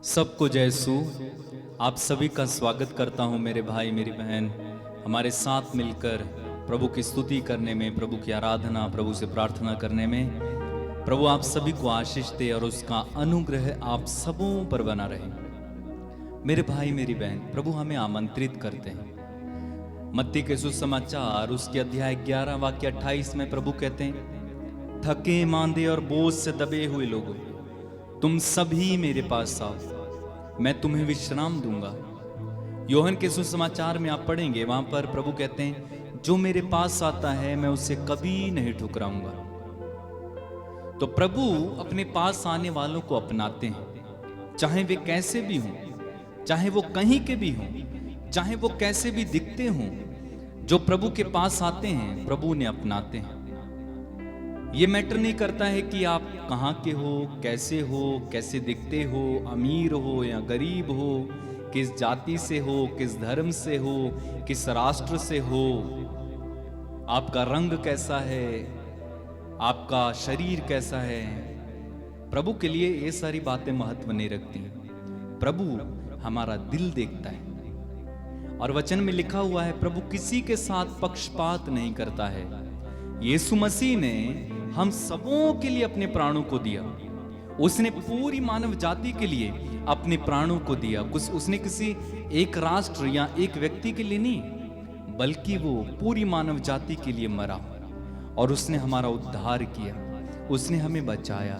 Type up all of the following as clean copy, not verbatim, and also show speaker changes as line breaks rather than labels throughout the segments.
सबको जय सू। आप सभी का स्वागत करता हूं मेरे भाई मेरी बहन, हमारे साथ मिलकर प्रभु की स्तुति करने में, प्रभु की आराधना, प्रभु से प्रार्थना करने में। प्रभु आप सभी को आशीष दे और उसका अनुग्रह आप सबों पर बना रहे। मेरे भाई मेरी बहन, प्रभु हमें आमंत्रित करते हैं। मत्ती के सुसमाचार उसके अध्याय 11 वाक्य 28 में प्रभु कहते हैं, थके मांदे और बोझ से दबे हुए लोगों, तुम सभी मेरे पास आओ, मैं तुम्हें विश्राम दूंगा। यूहन्ना के सुसमाचार में आप पढ़ेंगे, वहां पर प्रभु कहते हैं, जो मेरे पास आता है मैं उसे कभी नहीं ठुकराऊंगा। तो प्रभु अपने पास आने वालों को अपनाते हैं, चाहे वे कैसे भी हों, चाहे वो कहीं के भी हों, चाहे वो कैसे भी दिखते हों। जो प्रभु के पास आते हैं प्रभु ने अपनाते हैं। ये मैटर नहीं करता है कि आप कहाँ के हो, कैसे दिखते हो, अमीर हो या गरीब हो, किस जाति से हो, किस धर्म से हो, किस राष्ट्र से हो, आपका रंग कैसा है, आपका शरीर कैसा है। प्रभु के लिए ये सारी बातें महत्व नहीं रखती। प्रभु हमारा दिल देखता है और वचन में लिखा हुआ है, प्रभु किसी के साथ पक्षपात नहीं करता है। यीशु मसीह ने हम सबों के लिए अपने प्राणों को दिया। उसने पूरी मानव जाति के लिए अपने प्राणों को दिया। कुछ उसने किसी एक राष्ट्र या एक व्यक्ति के लिए नहीं, बल्कि वो पूरी मानव जाति के लिए मरा और उसने हमारा उद्धार किया, उसने हमें बचाया।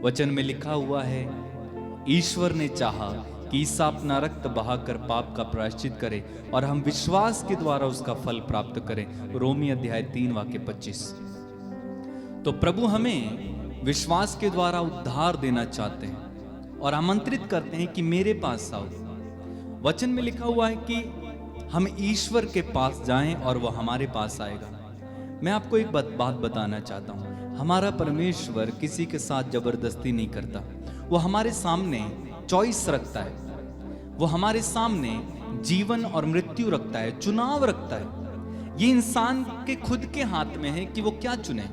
वचन में लिखा हुआ है, ईश्वर ने चाहा कि ईसा अपना रक्त बहाकर पाप का प्रायश्चित करे और हम विश्वास के द्वारा उसका फल प्राप्त करें। रोमी अध्याय 3 वाक्य 25। तो प्रभु हमें विश्वास के द्वारा उद्धार देना चाहते हैं और आमंत्रित करते हैं कि मेरे पास आओ। वचन में लिखा हुआ है कि हम ईश्वर के पास जाएं और वह हमारे पास आएगा। मैं आपको एक बात बताना चाहता हूं, हमारा परमेश्वर किसी के साथ जबरदस्ती नहीं करता। वो हमारे सामने चॉइस रखता है, वो हमारे सामने जीवन और मृत्यु रखता है, चुनाव रखता है। ये इंसान के खुद के हाथ में है कि वो क्या चुने।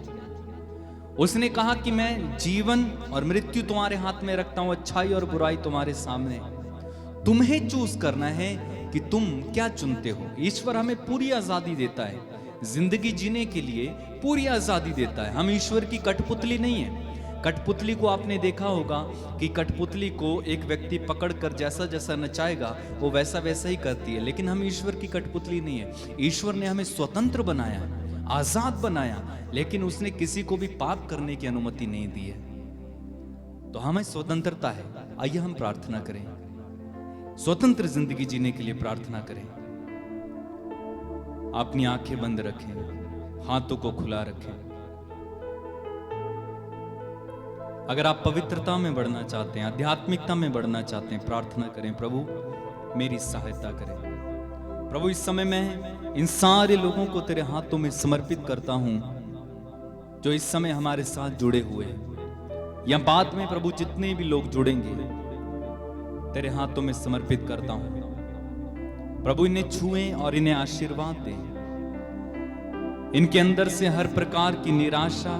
उसने कहा कि मैं जीवन और मृत्यु तुम्हारे हाथ में रखता हूं, अच्छाई और बुराई तुम्हारे सामने। तुम्हें चूज करना है कि तुम क्या चुनते हो। ईश्वर हमें पूरी आजादी देता है, जिंदगी जीने के लिए पूरी आजादी देता है। हम ईश्वर की कठपुतली नहीं है। कठपुतली को आपने देखा होगा कि कठपुतली को एक व्यक्ति पकड़कर जैसा जैसा नचाएगा वो वैसा वैसा ही करती है, लेकिन हम ईश्वर की कठपुतली नहीं है। ईश्वर ने हमें स्वतंत्र बनाया, आजाद बनाया, लेकिन उसने किसी को भी पाप करने की अनुमति नहीं दी है। तो हमें स्वतंत्रता है। आइए हम प्रार्थना करें, स्वतंत्र जिंदगी जीने के लिए प्रार्थना करें। अपनी आंखें बंद रखें, हाथों को खुला रखें। अगर आप पवित्रता में बढ़ना चाहते हैं, आध्यात्मिकता में बढ़ना चाहते हैं, प्रार्थना करें, प्रभु मेरी सहायता करें। प्रभु इस समय मैं इन सारे लोगों को तेरे हाथों में समर्पित करता हूं जो इस समय हमारे साथ जुड़े हुए हैं, या बाद में प्रभु जितने भी लोग जुड़ेंगे तेरे हाथों में समर्पित करता हूं। प्रभु इन्हें छुएं और इन्हें आशीर्वाद दें। इनके अंदर से हर प्रकार की निराशा,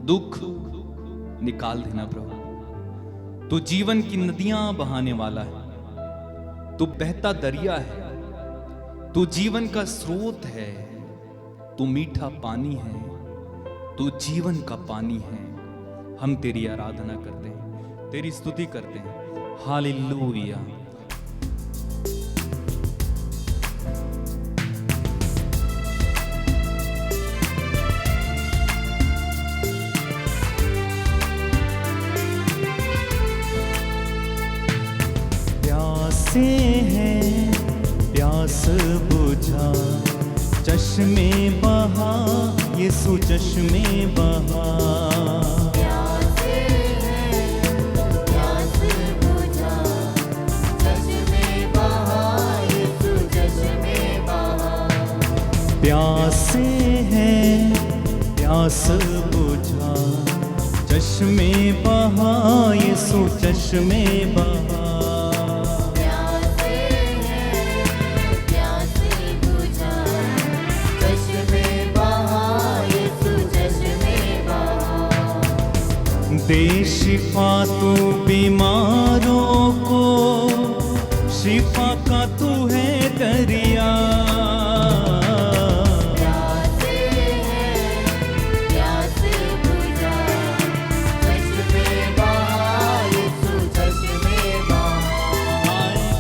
दुख निकाल देना। प्रभु तू जीवन की नदियां बहाने वाला है, तू बहता दरिया है, तू जीवन का स्रोत है, तू मीठा पानी है, तू जीवन का पानी है। हम तेरी आराधना करते हैं, तेरी स्तुति करते हैं। हालेलुया।
प्यासे हैं प्यास बुझा, चश्मे बहा यीशु चश्मे बहा।
प्यासे हैं प्यास बुझा, चश्मे बहा यीशु चश्मे बहा।
प्यासे हैं प्यास बुझा, चश्मे बहा यीशु चश्मे बहा।
दे शिफा तू बीमार
शिफा का तू है दरिया।
प्यासे हैं प्यास बुझा, चश्मे बहा यीशु चश्मे बहा।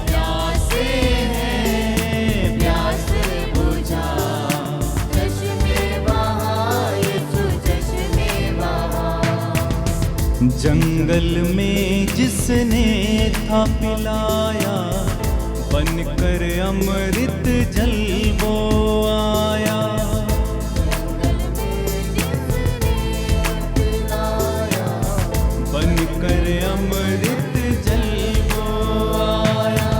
प्यासे हैं प्यास बुझा, चश्मे बहा यीशु चश्मे बहा।
जंगल में जिसने था पिलाया, बनकर अमृत जल वो आया। बनकर अमृत जल वो आया।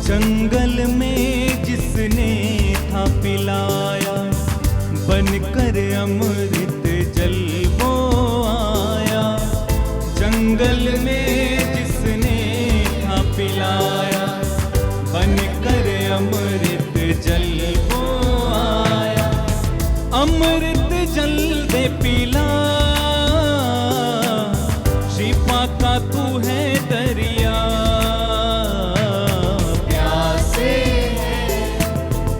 जंगल में जिसने था पिलाया, बनकर अमृत जल वो आया। जंगल में जिसने था पिलाया, बनकर अमृत जल वो आया। अमृत जल दे पिला, शिफा का तू है दरिया।
प्यासे हैं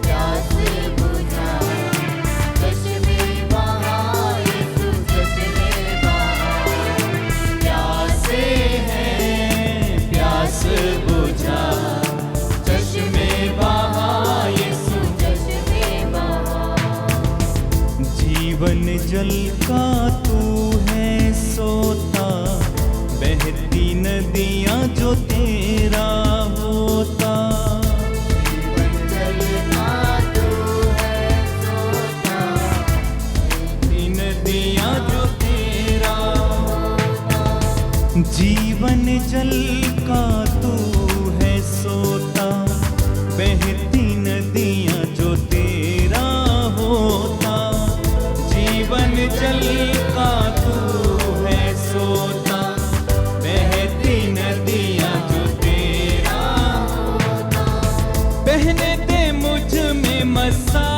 प्यास बुझा, चश्मे बहा यीशु चश्मे बहा। प्यासे हैं
प्यास बुझा,
चश्मे
बहा यीशु।
चश्मे बहा।
जीवन जल का तू है सोता, बहती नदियां जो तेरा होता।
जीवन जल का तू है सोता,
बहती नदियां जो तेरा होता। जीवन जल का तू है सोता, बहती नदियां जो तेरा होता। जीवन जल का तू है सोता, बहती नदियां जो तेरा होता। बहने दे मुझ में मसा,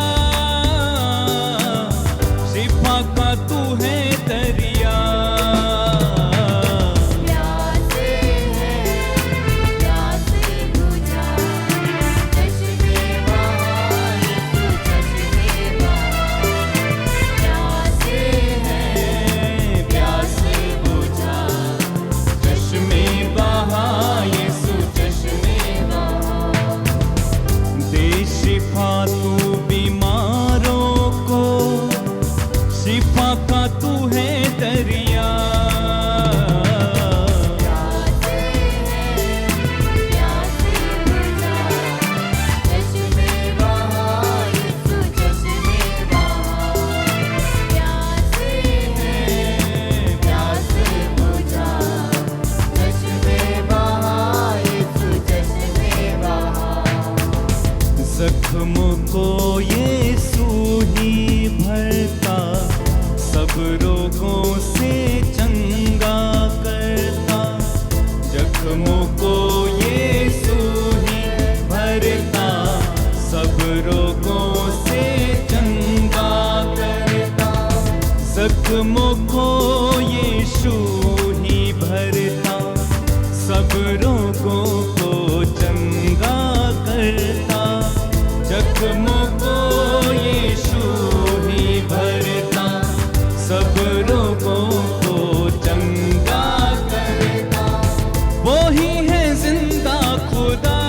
शिफा का तू है दरिया।
प्यासे हैं प्यास बुझा, चश्मे बहा यीशु चश्मे बहा। प्यासे हैं
प्यास बुझा, चश्मे बहा यीशु चश्मे
बहा।
दे शिफा तू बीमारों को, शिफा का तू है दरिया।
प्यासे हैं प्यास बुझा, चश्मे बहा यीशु चश्मे बहा। प्यासे हैं प्यास बुझा, चश्मे बहा यीशु चश्मे बहा।
जख्मों को यीशु ही भरता, सब रोगों से चंगा करता। जख्मों को यीशु ही भरता, सब रोगों से चंगा करता। जख्मों को यीशु ही भरता, सब रोगों को चंगा करता। जख्मों को यीशु ही भरता, सब रोगों को चंगा करता। वो ही है जिंदा खुदा,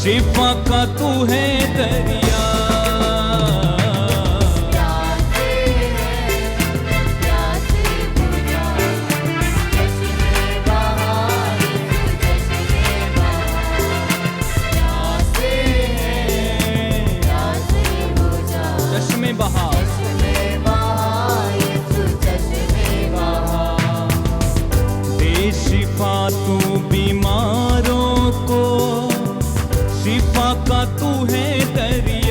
शिफा का तू है दरिया।
प्यासे हैं प्यास बुझा, चश्मे बहा यीशु चश्मे बहा। प्यासे हैं प्यास बुझा,
चश्मे बहा
चश्मे बहा यीशु चश्मे बहा।
दे शिफा तू बीमारों को, शिफा का तू है दरिया।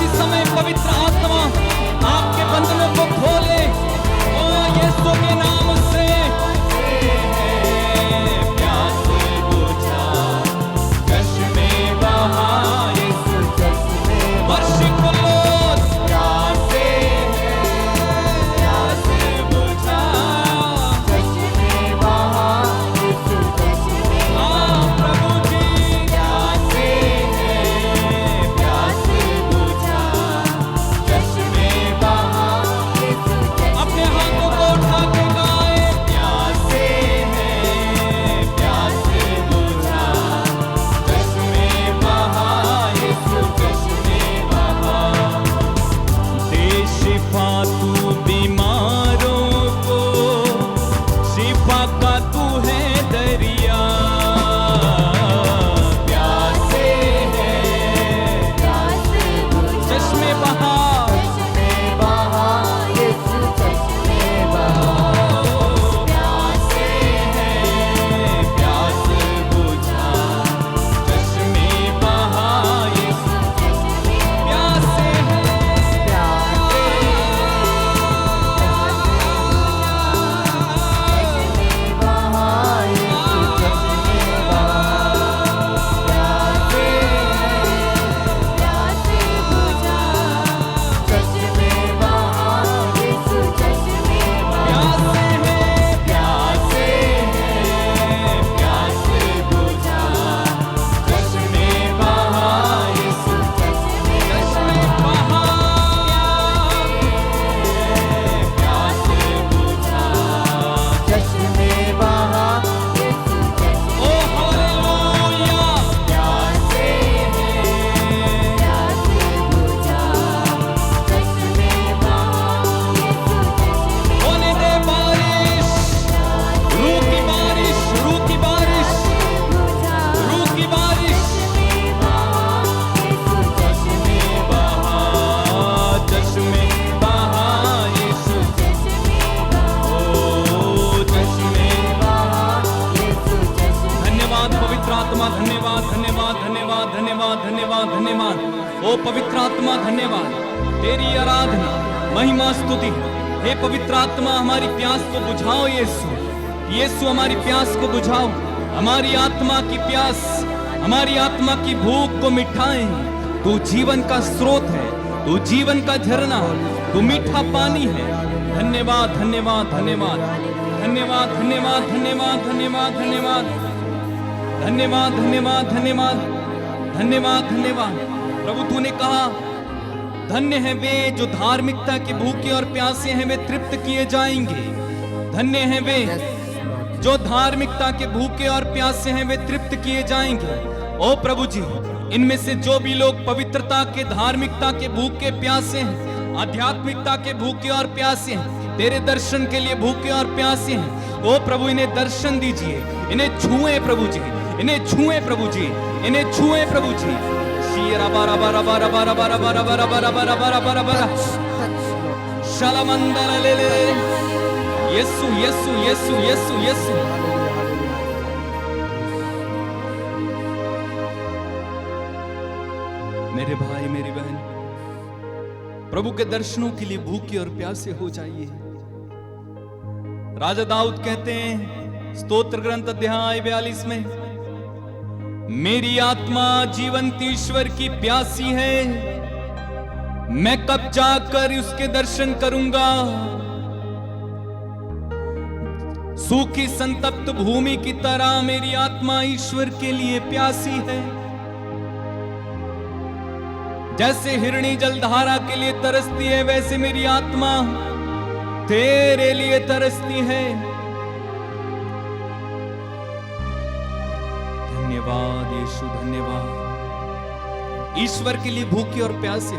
इसी समय पवित्र आत्मा आपके बंधनों को खोले। ओ यीशु के नाम से प्यास बुझा, चश्मे बहा,
यीशु चश्मे
वर्षिप लोग
प्यासे
प्यास बुझा।
चश्मे बहा, यीशु चश्मे
प्रभु जी
प्यासे प्यास बुझा, चश्मे बहा, यीशु
अपने हाथों को उठा के गाए।
प्यासे प्यास बुझा, चश्मे बहा, यीशु चश्मे बहा।
दे शिफा तू बीमारों को, शिफा का तू है दरिया।
प्यासे प्यास बुझा,
चश्मे बहा,
चश्मे बहा, यीशु चश्मे बहा। प्यासे
प्यास बुझा, चश्मे बहा, यीशु प्यासे हैं। ओ हालेलुया। होने दे बारिश, रूह की बारिश, रूह की बारिश, रूह की बारिश। चश्मे बहा, चश्मे बहा, यीशु। ओ चश्मे। धन्यवाद पवित्र आत्मा, धन्यवाद धन्यवाद धन्यवाद धन्यवाद धन्यवाद धन्यवाद। ओ पवित्र आत्मा धन्यवाद, तेरी आराधना महिमा स्तुति। हे पवित्र आत्मा हमारी प्यास को बुझाओ यीशु। यीशु हमारी प्यास को बुझाओ, हमारी आत्मा की प्यास, हमारी आत्मा की भूख को मिटाएं। तू जीवन का स्रोत है, तू जीवन का झरना, तू मीठा पानी है। धन्यवाद धन्यवाद धन्यवाद धन्यवाद धन्यवाद धन्यवाद धन्यवाद धन्यवाद धन्यवाद धन्यवाद धन्यवाद धन्यवाद धन्यवाद। प्रभु तूने कहा धन्य है वे जो धार्मिकता के भूखे और प्यासे हैं, वे तृप्त किए जाएंगे। धन्य है वे जो धार्मिकता के भूखे और प्यासे हैं, वे तृप्त किए जाएंगे। ओ प्रभु जी, इनमें से जो भी लोग पवित्रता के, धार्मिकता के भूखे प्यासे हैं, आध्यात्मिकता के भूखे और प्यासे हैं, तेरे दर्शन के लिए भूखे और प्यासे हैं, ओ प्रभु इन्हें दर्शन दीजिए, इन्हें छुए प्रभु जी, इन्हें छुए प्रभु जी, इन्हें छुए प्रभु जी। शीरा बारा बारा बारा बारा बारा बारा बारा बारा बारा बारा बारा बारा शालामंदर ले ले। यीशु यीशु यीशु यीशु यीशु। मेरे भाई मेरी बहन, प्रभु के दर्शनों के लिए भूखे और प्यासे हो जाइए। राजा दाऊद कहते हैं स्तोत्र ग्रंथ अध्याय 42 में, मेरी आत्मा जीवंत ईश्वर की प्यासी है, मैं कब जाकर उसके दर्शन करूंगा। सूखी संतप्त भूमि की तरह मेरी आत्मा ईश्वर के लिए प्यासी है। जैसे हिरणी जलधारा के लिए तरसती है, वैसे मेरी आत्मा तेरे लिए तरसती है। धन्यवाद यीशु, धन्यवाद। ईश्वर के लिए भूखे और प्यासे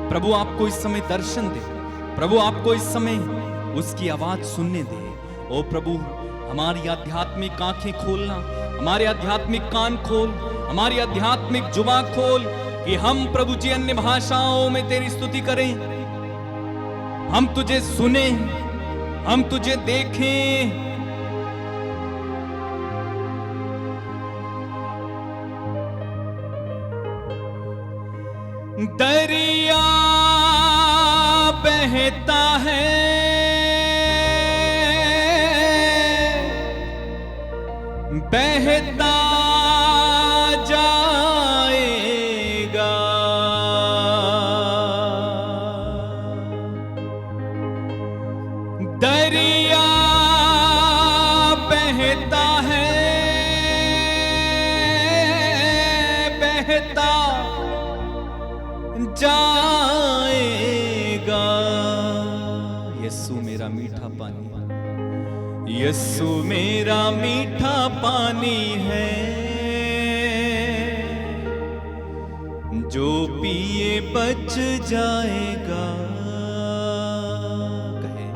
प्रभु आपको इस समय दर्शन दे, प्रभु आपको इस समय उसकी आवाज सुनने दे। ओ प्रभु, हमारी आध्यात्मिक आंखें खोलना, हमारे आध्यात्मिक कान खोल, हमारी आध्यात्मिक जुबान खोल कि हम प्रभु जी अन्य भाषाओं में तेरी स्तुति करें, हम तुझे सुने, हम तुझे देखें।
दरिया बहता है, बहता जाएगा। दरिया बहता है, बहता जाएगा।
यीशु मेरा मीठा पानी,
यीशु मेरा मीठा पानी है, जो पिए बच जाएगा।
कहे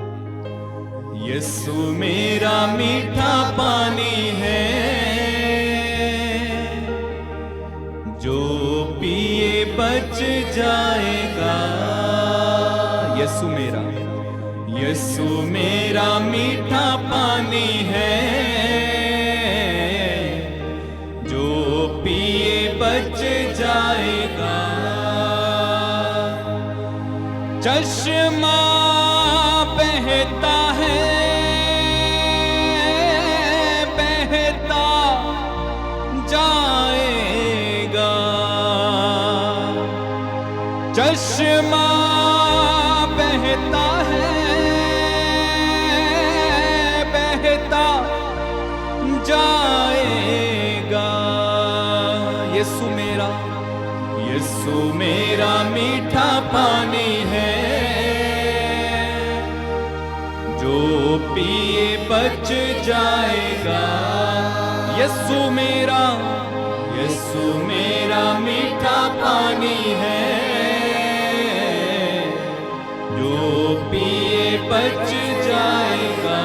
यीशु मेरा मीठा पानी है, जो पिए बच जाएगा।
यीशु मेरा,
यीशु मेरा मीठा पानी है, जो पिए बच जाएगा। चश्मा बहता है, बहता जाएगा। चश्मा बहता है, बहता जाएगा।
यीशु मेरा,
यीशु मेरा मीठा पानी है, जो पिए बच जाएगा।
यीशु मेरा,
यीशु मेरा मीठा पानी है, जो पिए बच जाएगा।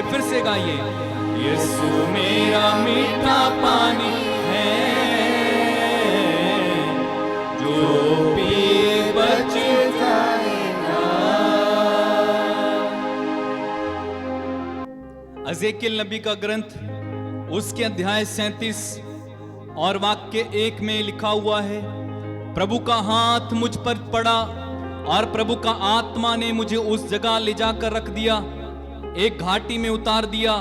फिर से गाइए।
यीशु मेरा मीठा पानी है, जो पिए बच जाएगा।
एजेकियल नबी का ग्रंथ उसके अध्याय 37 और वाक्य 1 में लिखा हुआ है, प्रभु का हाथ मुझ पर पड़ा और प्रभु का आत्मा ने मुझे उस जगह ले जाकर रख दिया, एक घाटी में उतार दिया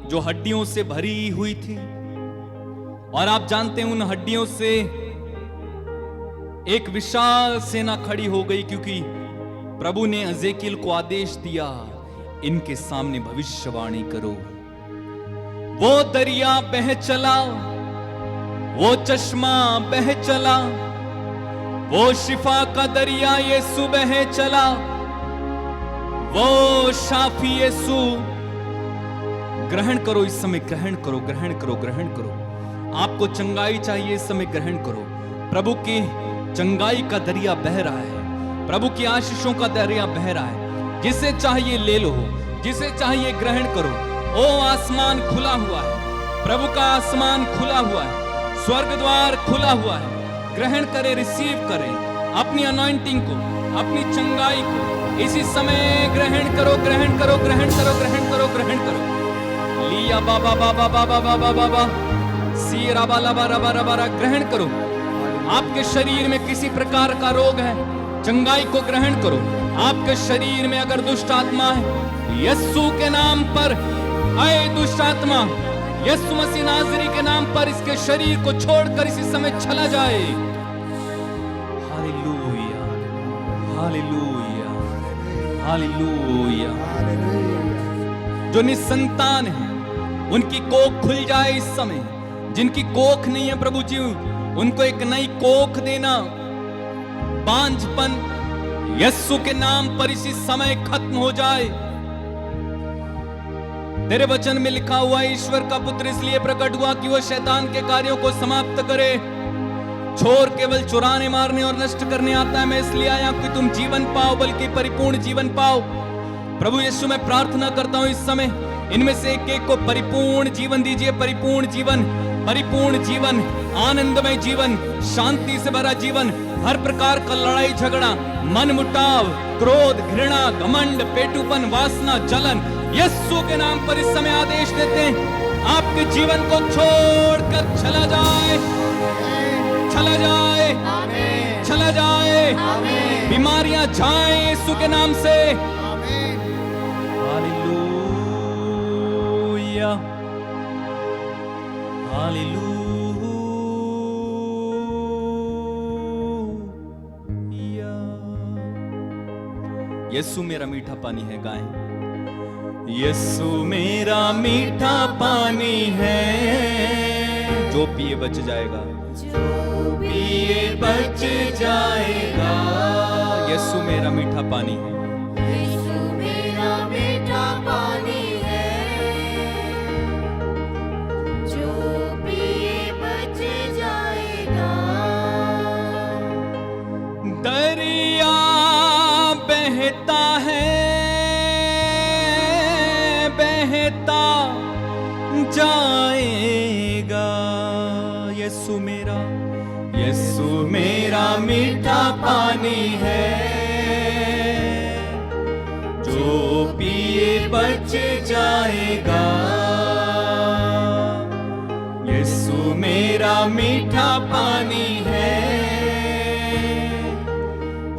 जो हड्डियों से भरी हुई थी। और आप जानते हैं उन हड्डियों से एक विशाल सेना खड़ी हो गई, क्योंकि प्रभु ने एजेकियल को आदेश दिया, इनके सामने भविष्यवाणी करो। वो दरिया बह चला, वो चश्मा बह चला, वो शिफा का दरिया यीशु बह चला, वो शाफी यीशु। ग्रहण करो इस समय, ग्रहण करो, ग्रहण करो, ग्रहण करो। आपको चंगाई चाहिए इस समय, ग्रहण करो। प्रभु की चंगाई का दरिया बह रहा है, प्रभु की आशीषों का दरिया बह रहा है। जिसे चाहिए ले लो, जिसे चाहिए ग्रहण करो। ओ आसमान खुला हुआ है, प्रभु का आसमान खुला हुआ है, स्वर्ग द्वार खुला हुआ है। ग्रहण करें, रिसीव करें अपनी अनॉइंटिंग को, अपनी चंगाई को इसी समय ग्रहण करो, ग्रहण करो, ग्रहण करो, ग्रहण करो, ग्रहण करो। लिया बाबा बाबा बाबा बाबा बाबा सी रबा लबा रबा रबा। ग्रहण करो। आपके शरीर में किसी प्रकार का रोग है, चंगाई को ग्रहण करो। आपके शरीर में अगर दुष्ट आत्मा है, यीशु के नाम पर आए दुष्ट आत्मा, यीशु मसीह नाज़री के नाम पर इसके शरीर को छोड़कर इसी समय चला जाए। Hallelujah, hallelujah, hallelujah. जो निसंतान है उनकी कोख खुल जाए इस समय। जिनकी कोख नहीं है प्रभु जी, उनको एक नई कोख देना। बांझपन यीशु के नाम पर इसी समय खत्म हो जाए। तेरे वचन में लिखा हुआ, ईश्वर का पुत्र इसलिए प्रकट हुआ कि वह शैतान के कार्यों को समाप्त करे। चोर केवल चुराने, मारने और नष्ट करने आता है, मैं इसलिए आया कि तुम जीवन पाओ, बल्कि परिपूर्ण जीवन पाओ। प्रभु यीशु, मैं प्रार्थना करता हूं इस समय इनमें से एक एक को परिपूर्ण जीवन दीजिए। परिपूर्ण जीवन, परिपूर्ण जीवन, आनंदमय जीवन, शांति से भरा जीवन। हर प्रकार का लड़ाई झगड़ा, मन मुटाव, क्रोध, घृणा, घमंड, पेटूपन, वासना, जलन, यीशु के नाम पर इस समय आदेश देते हैं, आपके जीवन को छोड़कर चला जाए, चला जाए,
आमीन
चला जाए,
आमीन
बीमारियां जाए यीशु के नाम से।
आमीन
हालेलुया, हालेलुया। यीशु मेरा मीठा पानी है, गाएं। यीशु मेरा मीठा पानी है, जो पिए बच जाएगा,
जो पिए बच जाएगा।
यीशु मेरा मीठा पानी है,
यीशु मेरा मीठा पानी है, जो पिए बच जाएगा।
दरिया बहता है, बहता जाएगा। यीशु मेरा मीठा पानी है, जो पिए बच जाएगा। यीशु मेरा मीठा पानी है,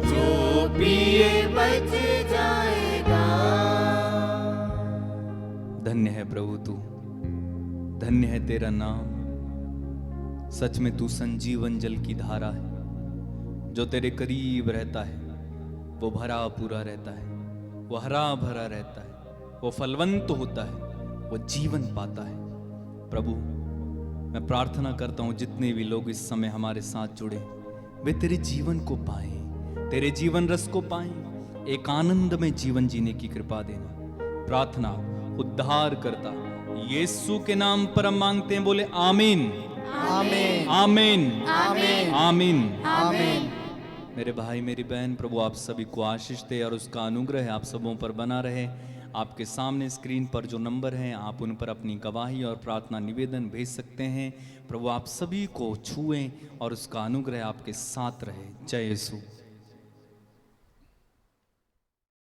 जो पिए
बच जाएगा।
धन्य है प्रभु तू, धन्य है तेरा नाम। सच में तू संजीवन जल की धारा है, जो तेरे करीब रहता है वो भरा पूरा रहता है, वो हरा भरा रहता है, वो फलवंत होता है, वो जीवन पाता है। प्रभु मैं प्रार्थना करता हूँ जितने भी लोग इस समय हमारे साथ जुड़े वे तेरे जीवन को पाएं, तेरे जीवन रस को पाएं, एक आनंद में जीवन जीने की कृपा देना। प्रार्थना उद्धार करता यीशु के नाम पर हम मांगते हैं, बोले आमीन
आमीन
आमीन
आमीन
आमीन।
आमीन।
मेरे भाई मेरी बहन, प्रभु आप सभी को आशीष दे और उसका अनुग्रह आप सबों पर बना रहे। आपके सामने स्क्रीन पर जो नंबर हैं, आप उन पर अपनी गवाही और प्रार्थना निवेदन भेज सकते हैं। प्रभु आप सभी को छुएं और उसका अनुग्रह आपके साथ रहे। जय यीशु।